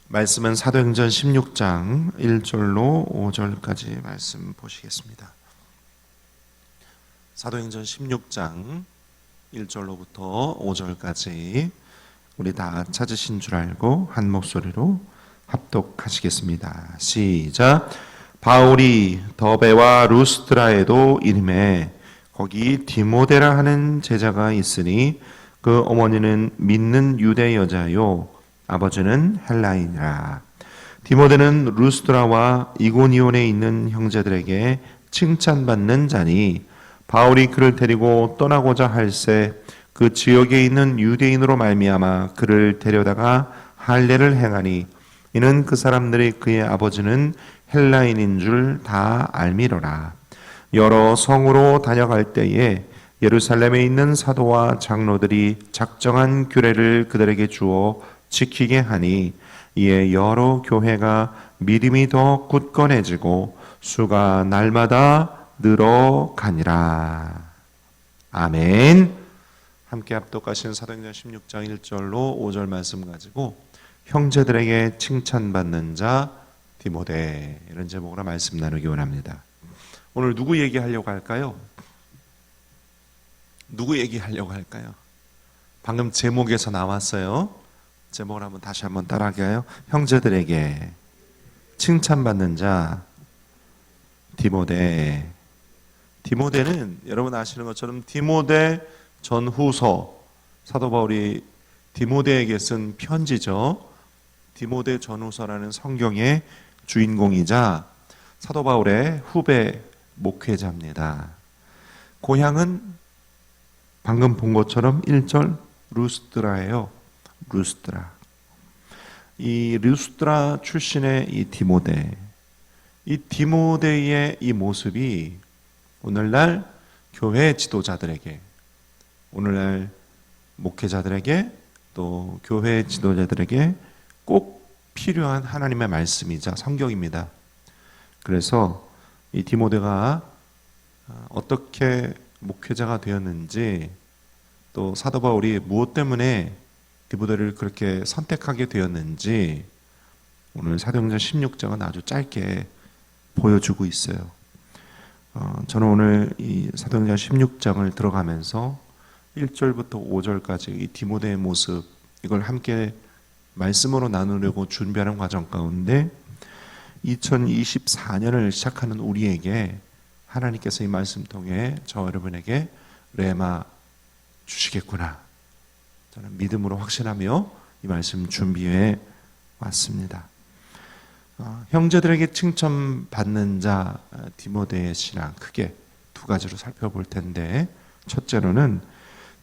말씀은 사도행전 16장 1절로 5절까지 말씀 보시겠습니다. 사도행전 16장 1절로부터 5절까지 우리 다 찾으신 줄 알고 한 목소리로 합독하시겠습니다. 시작. 바울이 더베와 루스드라에도 이름에 거기 디모데라 하는 제자가 있으니 그 어머니는 믿는 유대 여자요 아버지는 헬라인이라. 디모데는 루스드라와 이고니온에 있는 형제들에게 칭찬받는 자니 바울이 그를 데리고 떠나고자 할새 그 지역에 있는 유대인으로 말미암아 그를 데려다가 할례를 행하니 이는 그 사람들이 그의 아버지는 헬라인인 줄 다 알미러라. 여러 성으로 다녀갈 때에 예루살렘에 있는 사도와 장로들이 작정한 규례를 그들에게 주어 지키게 하니 이에 여러 교회가 믿음이 더 굳건해지고 수가 날마다 늘어가니라. 아멘. 함께 합독하신 사도행전 16장 1절로 5절 말씀 가지고 형제들에게 칭찬받는 자 디모데, 이런 제목으로 말씀 나누기 원합니다. 오늘 누구 얘기하려고 할까요? 누구 얘기하려고 할까요? 방금 제목에서 나왔어요. 제목을 다시 한번 따라할까요? 형제들에게 칭찬받는 자 디모데. 디모데는 여러분 아시는 것처럼 디모데 전후서, 사도 바울이 디모데에게 쓴 편지죠. 디모데 전후서라는 성경의 주인공이자 사도 바울의 후배 목회자입니다. 고향은 방금 본 것처럼 1절 루스드라예요. 루스드라. 이 루스드라 출신의 이 디모데의 이 모습이 오늘날 교회 지도자들에게, 오늘날 목회자들에게, 또 교회 지도자들에게 꼭 필요한 하나님의 말씀이자 성경입니다. 그래서 이 디모데가 어떻게 목회자가 되었는지, 또 사도 바울이 무엇 때문에 디모데를 그렇게 선택하게 되었는지 오늘 사도행전 16장은 아주 짧게 보여주고 있어요. 저는 오늘 이 사도행전 16장을 들어가면서 1절부터 5절까지 이 디모데의 모습, 이걸 함께 말씀으로 나누려고 준비하는 과정 가운데 2024년을 시작하는 우리에게 하나님께서 이 말씀 통해 저 여러분에게 레마 주시겠구나, 저는 믿음으로 확신하며 이 말씀 준비해 왔습니다. 형제들에게 칭찬받는 자 디모데의 신앙, 크게 두 가지로 살펴볼 텐데, 첫째로는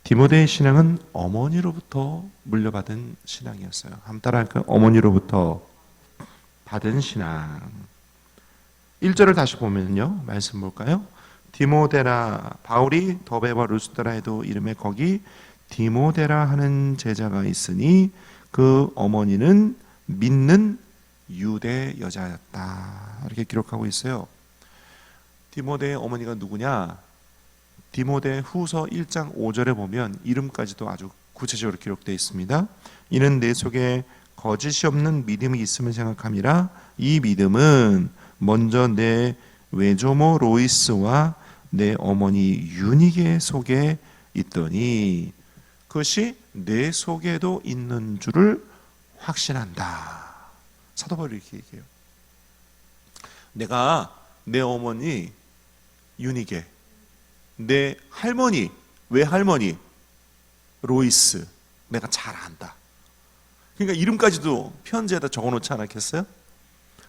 디모데의 신앙은 어머니로부터 물려받은 신앙이었어요. 한번 따라할까요? 어머니로부터 받은 신앙. 1절을 다시 보면요, 말씀 볼까요? 디모데라, 바울이 더베와 루스드라에도 이름에 거기 디모데라 하는 제자가 있으니 그 어머니는 믿는 유대 여자였다, 이렇게 기록하고 있어요. 디모데의 어머니가 누구냐? 디모데 후서 1장 5절에 보면 이름까지도 아주 구체적으로 기록되어 있습니다. 이는 내 속에 거짓이 없는 믿음이 있음을 생각함이라. 이 믿음은 먼저 내 외조모 로이스와 내 어머니 유니게 속에 있더니 그것이 내 속에도 있는 줄을 확신한다. 사도 바울이 이렇게 얘기해요. 내가 내 어머니 유니게, 내 할머니, 외할머니 로이스 내가 잘 안다. 그러니까 이름까지도 편지에다 적어놓지 않았겠어요?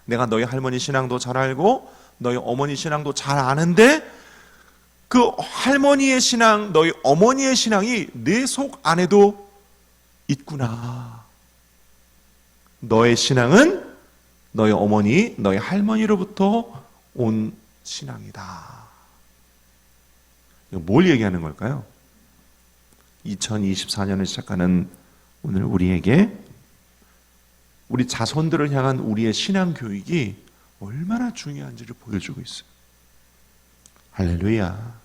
내가 너희 할머니 신앙도 잘 알고 너희 어머니 신앙도 잘 아는데 그 할머니의 신앙, 너희 어머니의 신앙이 내 속 안에도 있구나. 너의 신앙은 너희 어머니, 너희 할머니로부터 온 신앙이다. 뭘 얘기하는 걸까요? 2024년을 시작하는 오늘 우리에게 우리 자손들을 향한 우리의 신앙 교육이 얼마나 중요한지를 보여주고 있어요. 할렐루야.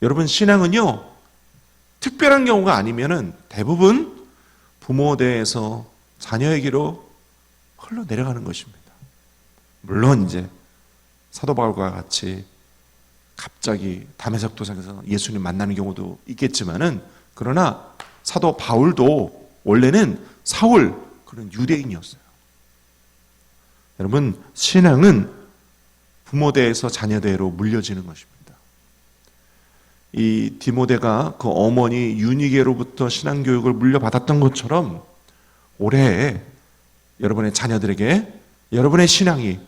여러분, 신앙은요, 특별한 경우가 아니면은 대부분 부모대에서 자녀에게로 흘러내려가는 것입니다. 물론 이제 사도 바울과 같이 갑자기 다메섹 도상에서 예수님 만나는 경우도 있겠지만은, 그러나 사도 바울도 원래는 사울 그런 유대인이었어요. 여러분, 신앙은 부모대에서 자녀대로 물려지는 것입니다. 이 디모데가 그 어머니 유니게로부터 신앙교육을 물려받았던 것처럼 올해 여러분의 자녀들에게 여러분의 신앙이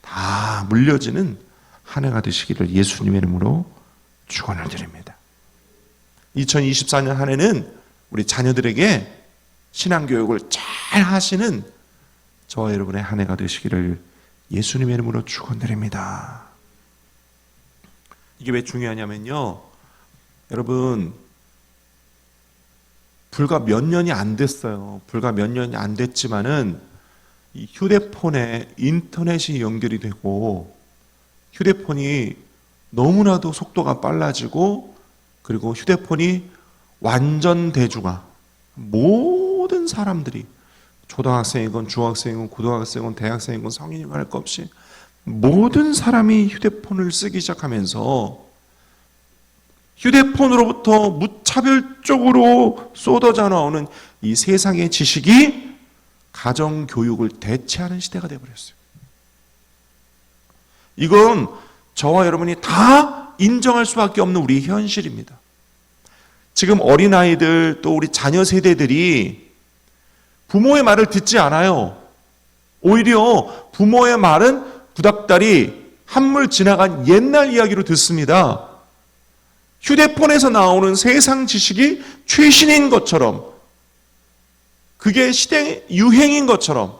다 물려지는 한 해가 되시기를 예수님의 이름으로 축원을 드립니다. 2024년 한 해는 우리 자녀들에게 신앙교육을 잘 하시는 저와 여러분의 한 해가 되시기를 예수님의 이름으로 축원드립니다. 이게 왜 중요하냐면요, 여러분, 불과 몇 년이 안 됐어요. 불과 몇 년이 안 됐지만은 이 휴대폰에 인터넷이 연결이 되고 휴대폰이 너무나도 속도가 빨라지고, 그리고 휴대폰이 완전 대중화, 모든 사람들이 초등학생이건 중학생이건 고등학생이건 대학생이건 성인이건 할 것 없이 모든 사람이 휴대폰을 쓰기 시작하면서 휴대폰으로부터 무차별적으로 쏟아져 나오는 이 세상의 지식이 가정교육을 대체하는 시대가 되어버렸어요. 이건 저와 여러분이 다 인정할 수밖에 없는 우리의 현실입니다. 지금 어린아이들 또 우리 자녀 세대들이 부모의 말을 듣지 않아요. 오히려 부모의 말은 구닥다리 한물 지나간 옛날 이야기로 듣습니다. 휴대폰에서 나오는 세상 지식이 최신인 것처럼, 그게 시대 유행인 것처럼,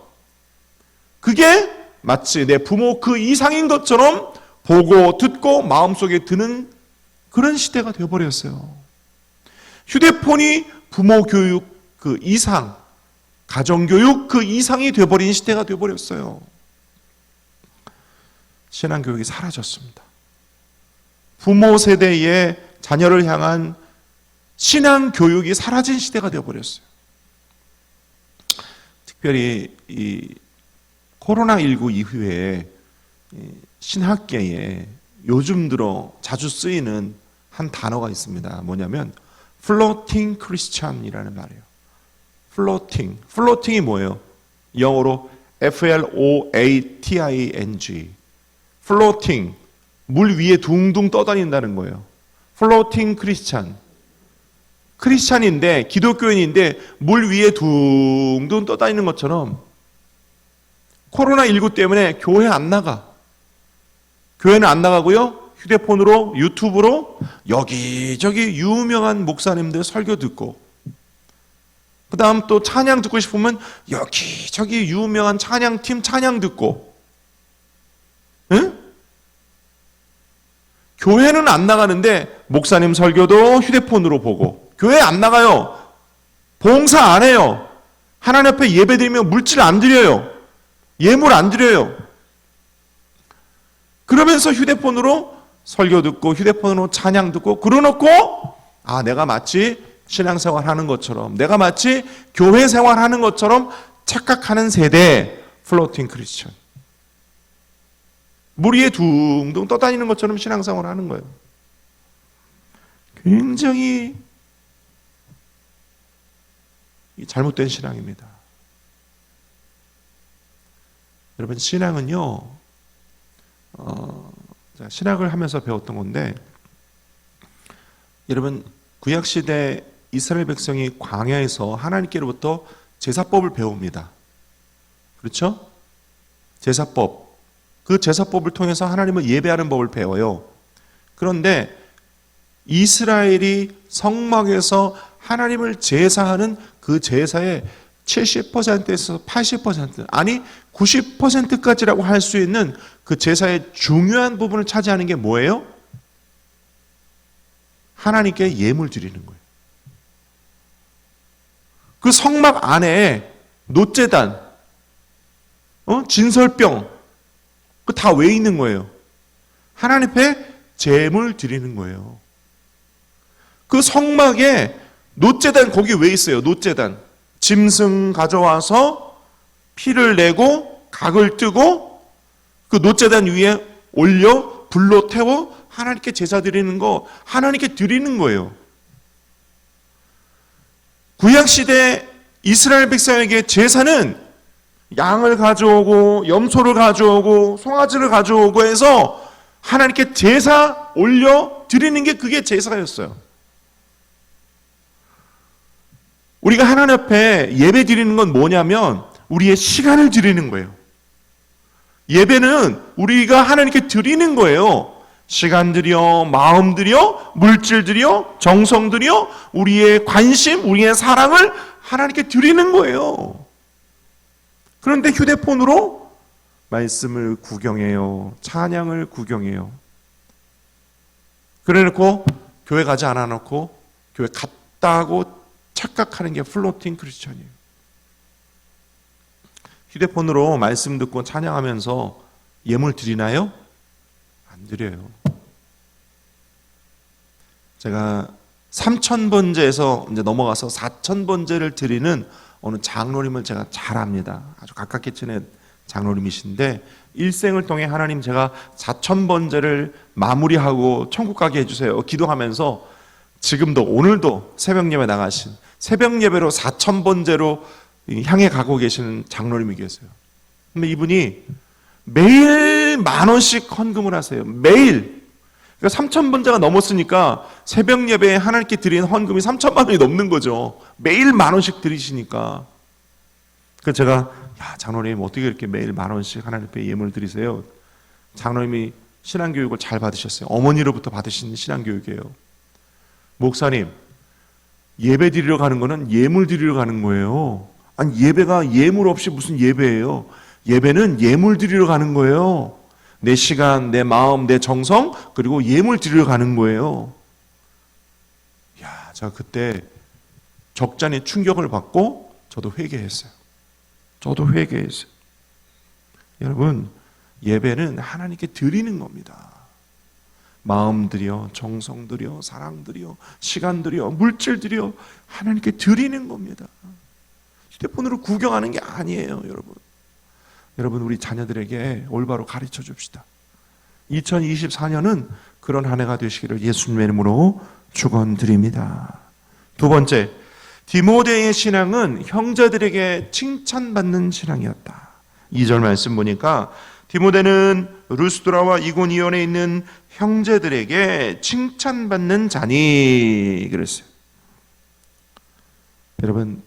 그게 마치 내 부모 그 이상인 것처럼 보고 듣고 마음속에 드는 그런 시대가 되어버렸어요. 휴대폰이 부모 교육 그 이상, 가정교육 그 이상이 되어버린 시대가 되어버렸어요. 신앙교육이 사라졌습니다. 부모 세대의 자녀를 향한 신앙교육이 사라진 시대가 되어버렸어요. 특별히 이 코로나19 이후에 신학계에 요즘 들어 자주 쓰이는 한 단어가 있습니다. 뭐냐면 플로팅 크리스찬이라는 말이에요. 플로팅이 뭐예요? 영어로 FLOATING. 플로팅, 물 위에 둥둥 떠다닌다는 거예요. 플로팅 크리스찬. 크리스찬인데, 기독교인인데 물 위에 둥둥 떠다니는 것처럼 코로나19 때문에 교회 안 나가. 교회는 안 나가고요, 휴대폰으로, 유튜브로 여기저기 유명한 목사님들 설교 듣고, 그 다음 또 찬양 듣고 싶으면 여기저기 유명한 찬양팀 찬양 듣고, 응? 교회는 안 나가는데 목사님 설교도 휴대폰으로 보고, 교회 안 나가요. 봉사 안 해요. 하나님 앞에 예배 드리면 물질 안 드려요. 예물 안 드려요. 그러면서 휴대폰으로 설교 듣고 휴대폰으로 찬양 듣고, 그러놓고 내가 마치 신앙생활 하는 것처럼, 내가 마치 교회 생활하는 것처럼 착각하는 세대, 플로팅 크리스천. 물 위에 둥둥 떠다니는 것처럼 신앙생활 하는 거예요. 굉장히 잘못된 신앙입니다. 여러분, 신앙은요, 신학을 하면서 배웠던 건데, 여러분, 구약시대 이스라엘 백성이 광야에서 하나님께로부터 제사법을 배웁니다. 그렇죠? 제사법. 그 제사법을 통해서 하나님을 예배하는 법을 배워요. 그런데 이스라엘이 성막에서 하나님을 제사하는 그 제사의 70%에서 80%, 아니 90%까지라고 할 수 있는 그 제사의 중요한 부분을 차지하는 게 뭐예요? 하나님께 예물 드리는 거예요. 그 성막 안에 놋제단, 진설병, 그 다 왜 있는 거예요? 하나님 앞에 제물 드리는 거예요. 그 성막에 놋제단 거기 왜 있어요? 놋제단. 짐승 가져와서 피를 내고 각을 뜨고 그 노제단 위에 올려 불로 태워 하나님께 제사 드리는 거, 하나님께 드리는 거예요. 구약시대 이스라엘 백성에게 제사는 양을 가져오고 염소를 가져오고 송아지를 가져오고 해서 하나님께 제사 올려 드리는 게 그게 제사였어요. 우리가 하나님 앞에 예배 드리는 건 뭐냐면 우리의 시간을 드리는 거예요. 예배는 우리가 하나님께 드리는 거예요. 시간 들여, 마음 들여, 물질 들여, 정성 들여, 우리의 관심, 우리의 사랑을 하나님께 드리는 거예요. 그런데 휴대폰으로 말씀을 구경해요. 찬양을 구경해요. 그래놓고 교회 가지 않아놓고 교회 갔다고 착각하는 게 플로팅 크리스천이에요. 휴대폰으로 말씀 듣고 찬양하면서 예물 드리나요? 안 드려요. 제가 3000번제에서 이제 넘어가서 4000번제를 드리는 어느 장로님을 제가 잘 압니다. 아주 가깝게 친한 장로님이신데 일생을 통해 하나님 제가 4000번제를 마무리하고 천국 가게 해주세요 기도하면서 지금도 오늘도 새벽 예배 나가신 새벽 예배로 4000번제로 향해 가고 계시는 장로님이 계세요. 근데 이분이 매일 10,000원씩 헌금을 하세요. 매일. 그러니까 3000번제가 넘었으니까 새벽 예배에 하나님께 드린 헌금이 3000만 원이 넘는 거죠. 매일 10,000원씩 드리시니까. 그래서 제가 장로님 어떻게 이렇게 매일 10,000원씩 하나님 앞에 예물을 드리세요? 장로님이 신앙교육을 잘 받으셨어요. 어머니로부터 받으신 신앙교육이에요. 목사님, 예배 드리러 가는 거는 예물 드리러 가는 거예요. 아니 예배가 예물 없이 무슨 예배예요? 예배는 예물 드리러 가는 거예요. 내 시간, 내 마음, 내 정성, 그리고 예물 드리러 가는 거예요. 제가 그때 적잖이 충격을 받고 저도 회개했어요. 여러분, 예배는 하나님께 드리는 겁니다. 마음 드려, 정성 드려, 사랑 드려, 시간 드려, 물질 드려 하나님께 드리는 겁니다. 휴대폰으로 구경하는 게 아니에요, 여러분. 여러분, 우리 자녀들에게 올바로 가르쳐 줍시다. 2024년은 그런 한 해가 되시기를 예수님의 이름으로 축원드립니다. 두 번째, 디모데의 신앙은 형제들에게 칭찬받는 신앙이었다. 2절 말씀 보니까 디모데는 루스드라와 이고니온에 있는 형제들에게 칭찬받는 자니 그랬어요. 여러분,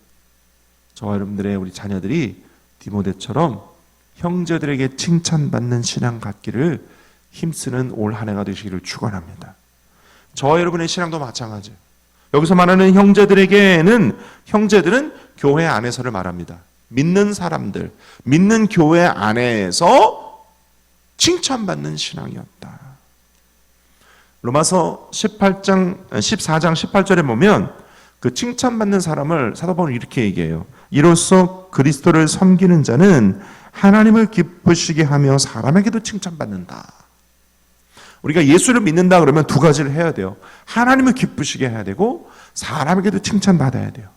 저와 여러분들의 우리 자녀들이 디모데처럼 형제들에게 칭찬받는 신앙 갖기를 힘쓰는 올 한 해가 되시기를 축원합니다. 저와 여러분의 신앙도 마찬가지예요. 여기서 말하는 형제들은 교회 안에서를 말합니다. 믿는 사람들, 믿는 교회 안에서 칭찬받는 신앙이었다. 로마서 14장 18절에 보면 그 칭찬받는 사람을 사도 바울은 이렇게 얘기해요. 이로써 그리스도를 섬기는 자는 하나님을 기쁘시게 하며 사람에게도 칭찬받는다. 우리가 예수를 믿는다 그러면 두 가지를 해야 돼요. 하나님을 기쁘시게 해야 되고 사람에게도 칭찬받아야 돼요.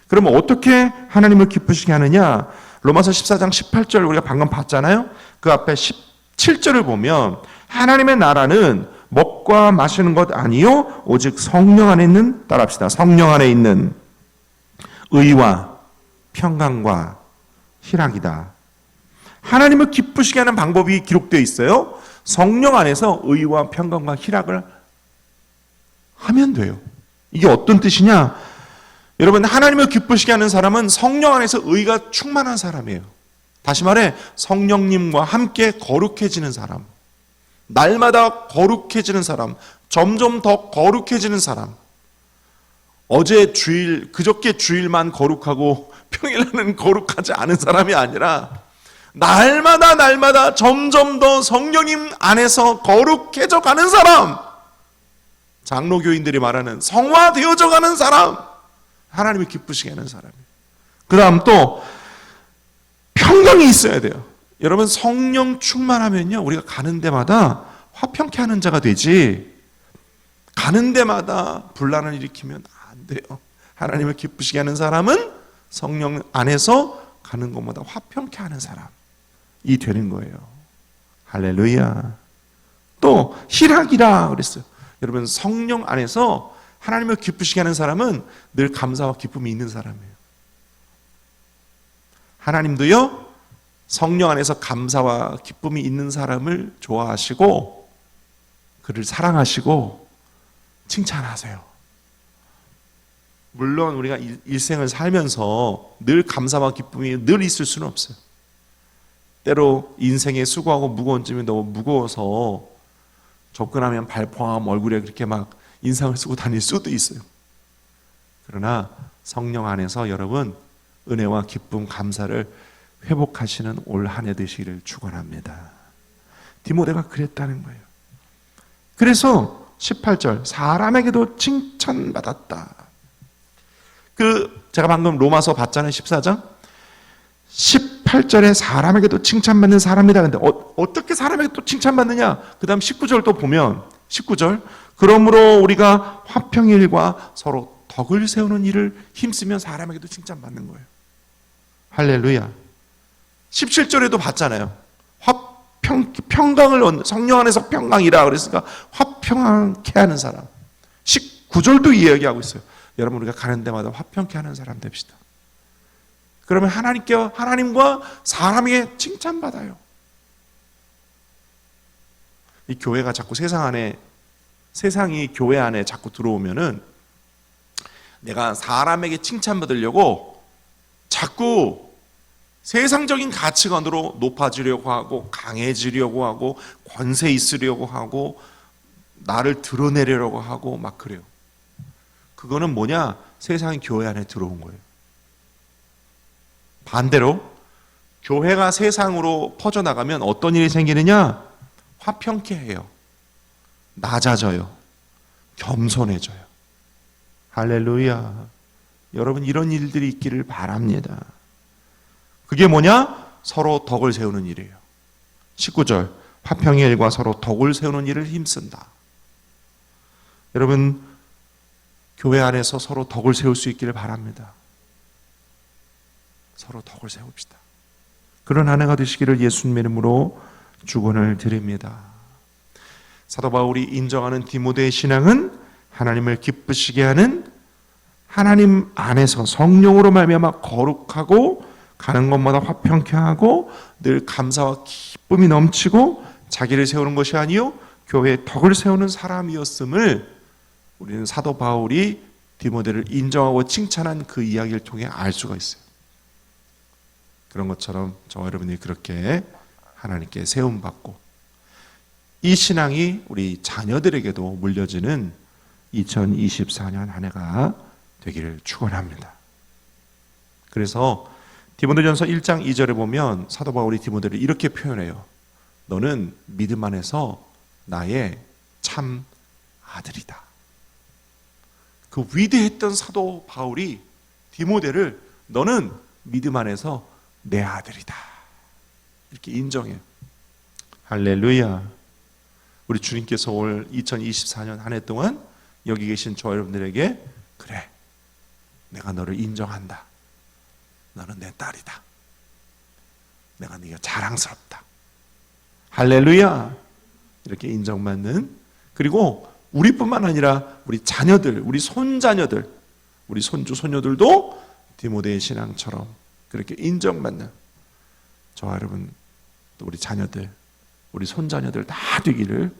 그러면 어떻게 하나님을 기쁘시게 하느냐? 로마서 14장 18절 우리가 방금 봤잖아요. 그 앞에 17절을 보면 하나님의 나라는 먹과 마시는 것 아니요 오직 성령 안에 있는, 따라합시다, 성령 안에 있는 의와 평강과 희락이다. 하나님을 기쁘시게 하는 방법이 기록되어 있어요. 성령 안에서 의와 평강과 희락을 하면 돼요. 이게 어떤 뜻이냐? 여러분, 하나님을 기쁘시게 하는 사람은 성령 안에서 의가 충만한 사람이에요. 다시 말해 성령님과 함께 거룩해지는 사람, 날마다 거룩해지는 사람, 점점 더 거룩해지는 사람. 어제 주일, 그저께 주일만 거룩하고 평일에는 거룩하지 않은 사람이 아니라 날마다 점점 더 성령님 안에서 거룩해져 가는 사람, 장로교인들이 말하는 성화되어져 가는 사람, 하나님이 기쁘시게 하는 사람이에요. 그 다음 또 평강이 있어야 돼요. 여러분, 성령 충만하면요 우리가 가는 데마다 화평케 하는 자가 되지, 가는 데마다 분란을 일으키면 안 돼요. 하나님을 기쁘시게 하는 사람은 성령 안에서 가는 것보다 화평케 하는 사람이 되는 거예요. 할렐루야. 또 희락이라 그랬어요. 여러분, 성령 안에서 하나님을 기쁘시게 하는 사람은 늘 감사와 기쁨이 있는 사람이에요. 하나님도요, 성령 안에서 감사와 기쁨이 있는 사람을 좋아하시고 그를 사랑하시고 칭찬하세요. 물론 우리가 일생을 살면서 늘 감사와 기쁨이 늘 있을 수는 없어요. 때로 인생의 수고하고 무거운 점이 너무 무거워서 접근하면 발포함 얼굴에 그렇게 막 인상을 쓰고 다닐 수도 있어요. 그러나 성령 안에서 여러분 은혜와 기쁨, 감사를 회복하시는 올 한 해 되시기를 축원합니다. 디모데가 그랬다는 거예요. 그래서 18절, 사람에게도 칭찬받았다. 제가 방금 로마서 봤잖아요. 14장 18절에 사람에게도 칭찬받는 사람이다. 근데 어떻게 사람에게 또 칭찬받느냐? 그 다음 19절 또 보면 19절, 그러므로 우리가 화평의 일과 서로 덕을 세우는 일을 힘쓰면 사람에게도 칭찬받는 거예요. 할렐루야. 17절에도 봤잖아요. 평강을 성령 안에서 평강이라 그랬으니까 화평케 하는 사람. 19절도 이야기하고 있어요. 여러분, 우리가 가는 데마다 화평케 하는 사람 됩시다. 그러면 하나님과 사람에게 칭찬받아요. 이 교회가 자꾸 세상이 교회 안에 자꾸 들어오면은 내가 사람에게 칭찬받으려고 자꾸 세상적인 가치관으로 높아지려고 하고 강해지려고 하고 권세 있으려고 하고 나를 드러내려고 하고 막 그래요. 그거는 뭐냐? 세상이 교회 안에 들어온 거예요. 반대로 교회가 세상으로 퍼져나가면 어떤 일이 생기느냐? 화평케 해요. 낮아져요. 겸손해져요. 할렐루야. 여러분, 이런 일들이 있기를 바랍니다. 그게 뭐냐? 서로 덕을 세우는 일이에요. 19절, 화평의 일과 서로 덕을 세우는 일을 힘쓴다. 여러분, 교회 안에서 서로 덕을 세울 수 있기를 바랍니다. 서로 덕을 세웁시다. 그런 한 해가 되시기를 예수님의 이름으로 축원을 드립니다. 사도 바울이 인정하는 디모데의 신앙은 하나님을 기쁘시게 하는, 하나님 안에서 성령으로 말미암아 거룩하고 가는 것마다 화평케 하고 늘 감사와 기쁨이 넘치고 자기를 세우는 것이 아니요 교회의 덕을 세우는 사람이었음을 우리는 사도 바울이 디모데를 인정하고 칭찬한 그 이야기를 통해 알 수가 있어요. 그런 것처럼 저와 여러분이 그렇게 하나님께 세움받고 이 신앙이 우리 자녀들에게도 물려지는 2024년 한 해가 되기를 축원합니다. 그래서 디모데전서 1장 2절에 보면 사도 바울이 디모데를 이렇게 표현해요. 너는 믿음 안에서 나의 참 아들이다. 그 위대했던 사도 바울이 디모데를 너는 믿음 안에서 내 아들이다. 이렇게 인정해요. 할렐루야. 우리 주님께서 올 2024년 한 해 동안 여기 계신 저 여러분들에게 그래, 내가 너를 인정한다. 너는 내 딸이다. 내가 네가 자랑스럽다. 할렐루야. 이렇게 인정받는, 그리고 우리뿐만 아니라 우리 자녀들, 우리 손자녀들, 우리 손주 손녀들도 디모데의 신앙처럼 그렇게 인정받는 저와 여러분, 또 우리 자녀들, 우리 손자녀들 다 되기를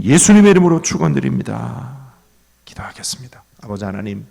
예수님의 이름으로 축원드립니다. 기도하겠습니다. 아버지 하나님,